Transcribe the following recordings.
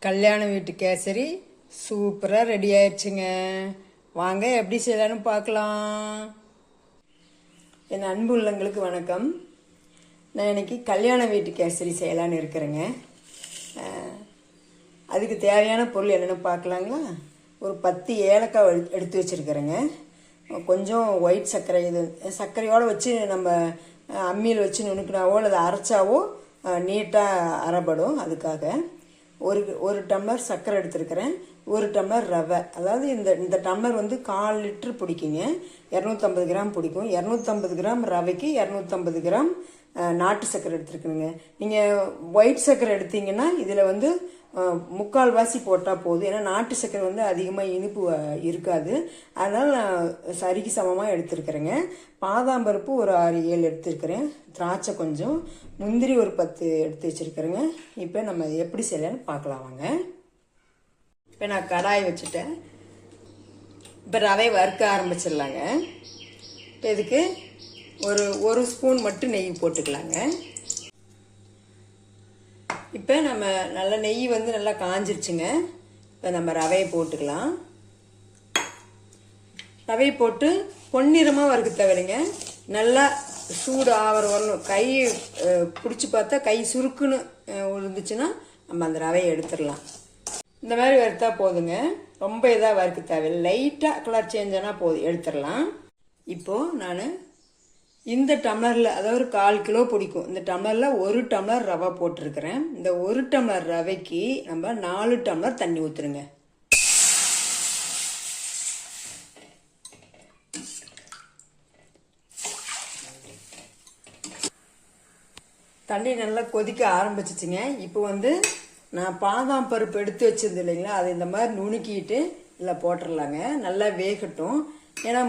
கல்யாண வீட்டு கேசரி சூப்பராக ரெடி ஆயிடுச்சுங்க. வாங்க எப்படி செய்யலான்னு பார்க்கலாம். என் அன்பு உள்ளங்களுக்கு வணக்கம். நான் இன்னைக்கு கல்யாண வீட்டு கேசரி செய்யலான்னு இருக்கிறேங்க. அதுக்கு தேவையான பொருள் என்னென்னு பார்க்கலாங்களா. ஒரு 10 ஏலக்காய் எடுத்து வச்சுருக்கிறேங்க. கொஞ்சம் ஒயிட் சர்க்கரை, இது சர்க்கரையோடு வச்சு நம்ம அம்மியில் வச்சு நுணுக்கினாவோ அல்லது அரைச்சாவோ நீட்டாக அரைப்படும். அதுக்காக ஒரு டம்ளர் சர்க்கரை எடுத்துருக்கிறேன். 1 டம்ளர் ரவை, அதாவது இந்த டம்ளர் வந்து 1/4 லிட்டர் பிடிக்குங்க. 250 கிராம் பிடிக்கும். 250 கிராம் ரவைக்கு 250 கிராம் நாட்டு சர்க்கரை எடுத்துருக்குங்க. நீங்கள் ஒயிட் சர்க்கரை எடுத்தீங்கன்னா இதில் வந்து 3/4 வாசி போட்டால் போதும். ஏன்னா நாட்டு சர்க்கரை வந்து அதிகமாக இனிப்பு இருக்காது. அதனால் நான் சரிக்கு சமமாக எடுத்துருக்கிறேங்க. பாதாம் பருப்பு ஒரு 6-7 எடுத்துருக்கிறேன். திராட்சை கொஞ்சம், முந்திரி ஒரு 10 எடுத்து வச்சுருக்கிறேங்க. இப்போ நம்ம எப்படி செய்யலான்னு பார்க்கலாம் வாங்க. இப்போ நான் கடாய் வச்சுட்டேன். இப்போ ரவை வறுக்க ஆரம்பிச்சிடலாங்க. இப்போ இதுக்கு ஒரு ஸ்பூன் மட்டும் நெய் போட்டுக்கலாங்க. இப்போ நம்ம நல்லா நெய் வந்து நல்லா காஞ்சிருச்சுங்க. இப்போ நம்ம ரவையை போட்டுக்கலாம். ரவையை போட்டு பொன்னிறமாக வறுக்க தேவையில்லைங்க. நல்லா சூடு ஆகிற வரணும். கை பிடிச்சி பார்த்தா கை சுருக்குன்னு இருந்துச்சுன்னா நம்ம அந்த ரவையை எடுத்துடலாம். இந்த மாதிரி வறுத்தா போதுங்க. ரொம்ப இதாக வறுக்க தேவையில்லை. லைட்டாக கலர் சேஞ்ச் ஆனால் போதும், எடுத்துடலாம். இப்போது நான் இந்த டம்ளரில், அதாவது 1/4 கிலோ பிடிக்கும், இந்த டம்ளரில் 1 டம்ளர் ரவை போட்டிருக்கிறேன். இந்த 1 டம்ளர் ரவைக்கு நம்ம 4 டம்ளர் தண்ணி ஊற்றுருங்க. தண்ணி நல்லா கொதிக்க ஆரம்பிச்சிச்சுங்க. இப்போ வந்து நான் பாதாம் பருப்பு எடுத்து வச்சிருந்தேன் இல்லைங்களா, அது இந்த மாதிரி நுணுக்கிட்டு இல்லை போட்டுடலாங்க. நல்லா வேகட்டும். ஏன்னா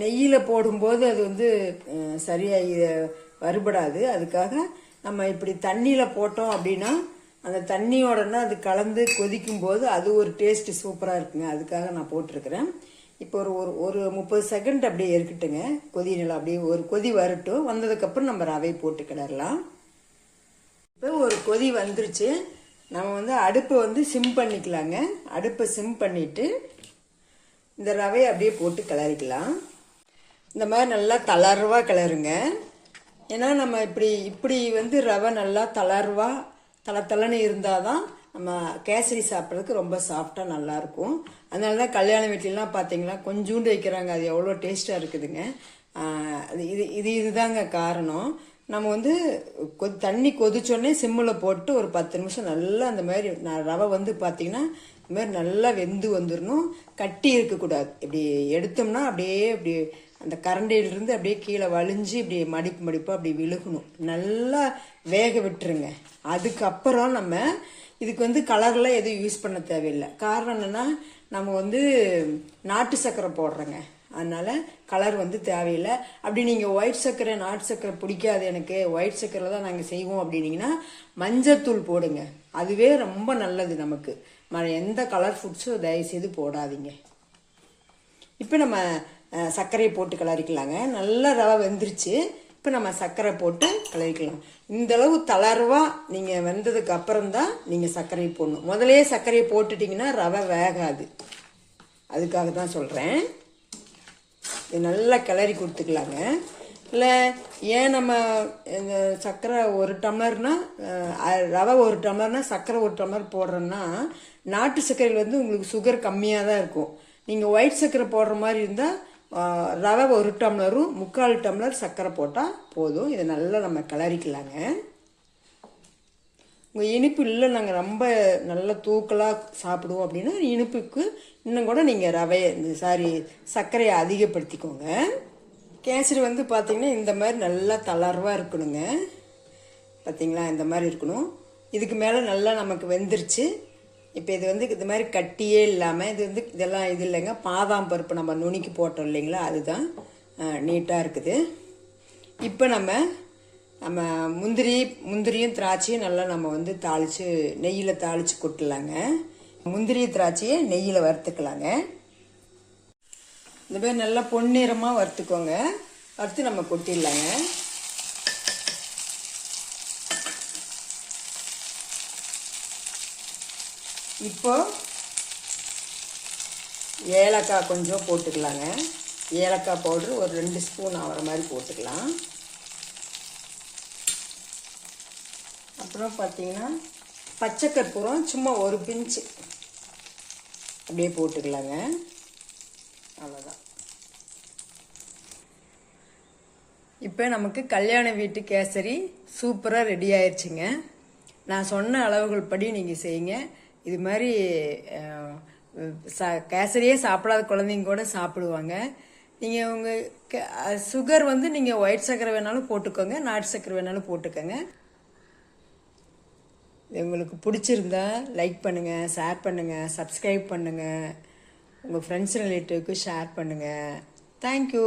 நெய்யில் போடும்போது அது வந்து சரியாக வறுபடாது. அதுக்காக நம்ம இப்படி தண்ணியில் போட்டோம் அப்படின்னா அந்த தண்ணியோடனா அது கலந்து கொதிக்கும் போது அது ஒரு டேஸ்ட் சூப்பராக இருக்குங்க. அதுக்காக நான் போட்டிருக்கிறேன். இப்போ ஒரு 30 செகண்ட் அப்படியே இருக்கட்டுங்க. கொதி நல்லா அப்படியே ஒரு கொதி வரட்டும். வந்ததுக்கப்புறம் நம்ம ரவை போட்டு கிளறலாம். இப்போ ஒரு கொதி வந்துருச்சு. நம்ம வந்து அடுப்பை வந்து சிம் பண்ணிக்கலாங்க. அடுப்பை சிம் பண்ணிட்டு இந்த ரவையை அப்படியே போட்டு கிளறிக்கலாம். இந்த மாதிரி நல்லா தளர்வாக கிளறுங்க. ஏன்னா நம்ம இப்படி வந்து ரவை நல்லா தளன்னு இருந்தால் தான் நம்ம கேசரி சாப்பிட்றதுக்கு ரொம்ப சாஃப்டாக நல்லாயிருக்கும். அதனால தான் கல்யாண வீட்டிலலாம் பார்த்தீங்கன்னா கொஞ்சோண்டு வைக்கிறாங்க. அது எவ்வளோ டேஸ்ட்டாக இருக்குதுங்க. இதுதாங்க காரணம். நம்ம வந்து தண்ணி கொதிச்சோடனே சிம்மில் போட்டு ஒரு 10 நிமிஷம் நல்லா அந்த மாதிரி ரவை வந்து பார்த்தீங்கன்னா இந்த மாதிரி நல்லா வெந்து வந்துடணும். கட்டி இருக்கக்கூடாது. இப்படி எடுத்தோம்னா அப்படியே அந்த கரண்டியிலிருந்து அப்படியே கீழே வலிஞ்சு இப்படி மடிப்பாக அப்படி விழுகணும். நல்லா வேக விட்டுருங்க. அதுக்கப்புறம் நம்ம இதுக்கு வந்து கலர்லாம் எதுவும் யூஸ் பண்ண தேவையில்லை. காரணம் என்னென்னா நம்ம வந்து நாட்டு சர்க்கரை போடுறோங்க. அதனால கலர் வந்து தேவையில்லை. அப்படி நீங்கள் ஒயிட் சர்க்கரை நாட்டு சர்க்கரை பிடிக்காது, எனக்கு ஒயிட் சர்க்கரை தான் நாங்கள் செய்வோம் அப்படின்னீங்கன்னா மஞ்சத்தூள் போடுங்க. அதுவே ரொம்ப நல்லது நமக்கு. எந்த கலர் ஃபுட்ஸும் தயவுசெய்து போடாதீங்க. இப்போ நம்ம சர்க்கரையை போட்டு கிளறிக்கலாங்க. நல்லா ரவை வெந்துருச்சு. இப்போ நம்ம சர்க்கரை போட்டு கிளறிக்கலாம். இந்தளவு தளர்வாக நீங்கள் வெந்ததுக்கு அப்புறம் தான் நீங்கள் சர்க்கரையை போடணும். முதலே சர்க்கரையை போட்டுட்டிங்கன்னா ரவை வேகாது. அதுக்காக தான் சொல்கிறேன். இது நல்லா கிளறி கொடுத்துக்கலாங்க. இல்லை ஏன் நம்ம இந்த சர்க்கரை 1 டம்ளர்னா ரவை 1 டம்ளர்னா சர்க்கரை 1 டம்ளர் போடுறோன்னா நாட்டு சர்க்கரையில் வந்து உங்களுக்கு சுகர் கம்மியாக தான் இருக்கும். நீங்கள் ஒயிட் சர்க்கரை போடுற மாதிரி இருந்தால் ரவை 1 டம்ளரும் 3/4 டம்ளர் சர்க்கரை போட்டால் போதும். இதை நல்லா நம்ம கிளறிக்கலாங்க. உங்கள் இனிப்பு இல்லை நாங்கள் ரொம்ப நல்லா தூக்கலாக சாப்பிடுவோம் அப்படின்னா இனிப்புக்கு இன்னும் கூட நீங்கள் சர்க்கரையை அதிகப்படுத்திக்கோங்க. கேசரி வந்து பார்த்திங்கன்னா இந்த மாதிரி நல்லா தளர்வாக இருக்கணுங்க. பார்த்திங்களா, இந்த மாதிரி இருக்கணும். இதுக்கு மேலே நல்லா நமக்கு வெந்துருச்சு. இப்போ இது வந்து இந்த மாதிரி கட்டியே இல்லாமல் இது வந்து இதெல்லாம் இது இல்லைங்க, பாதாம் பருப்பு நம்ம நுணுக்கி போட்டோம் இல்லைங்களா, அதுதான் நீட்டாக இருக்குது. இப்போ நம்ம முந்திரியும் திராட்சையும் நல்லா நம்ம வந்து நெய்யில் தாளித்து கொட்டலாங்க. முந்திரி திராட்சையை நெய்யில் வறுத்துக்கலாங்க. இந்த மாதிரி நல்லா பொன்னிறமாக வறுத்துக்கோங்க. வறுத்து நம்ம கொட்டிடலாங்க. இப்போ ஏலக்காய் கொஞ்சம் போட்டுக்கலாங்க. ஏலக்காய் பவுட்ரு ஒரு 2 ஸ்பூன் ஆகிற மாதிரி போட்டுக்கலாம். அப்புறம் பார்த்தீங்கன்னா பச்சை கற்பூரம் சும்மா ஒரு பிஞ்சு அப்படியே போட்டுக்கலாங்க. அவ்வளோதான். இப்போ நமக்கு கல்யாண வீட்டு கேசரி சூப்பராக ரெடி ஆயிடுச்சுங்க. நான் சொன்ன அளவுகள் படி நீங்கள் செய்யுங்க. இது மாதிரி கேசரியே சாப்பிடாத குழந்தைங்க கூட சாப்பிடுவாங்க. நீங்கள் உங்கள் சுகர் வந்து நீங்கள் ஒயிட் சர்க்கரை வேணாலும் போட்டுக்கோங்க, நாட்டு சர்க்கரை வேணாலும் போட்டுக்கோங்க. உங்களுக்கு பிடிச்சிருந்தா லைக் பண்ணுங்கள், ஷேர் பண்ணுங்கள், சப்ஸ்கிரைப் பண்ணுங்கள், உங்கள் ஃப்ரெண்ட்ஸ் ரிலேட்டிவ்க்கு ஷேர் பண்ணுங்கள். தேங்க்யூ.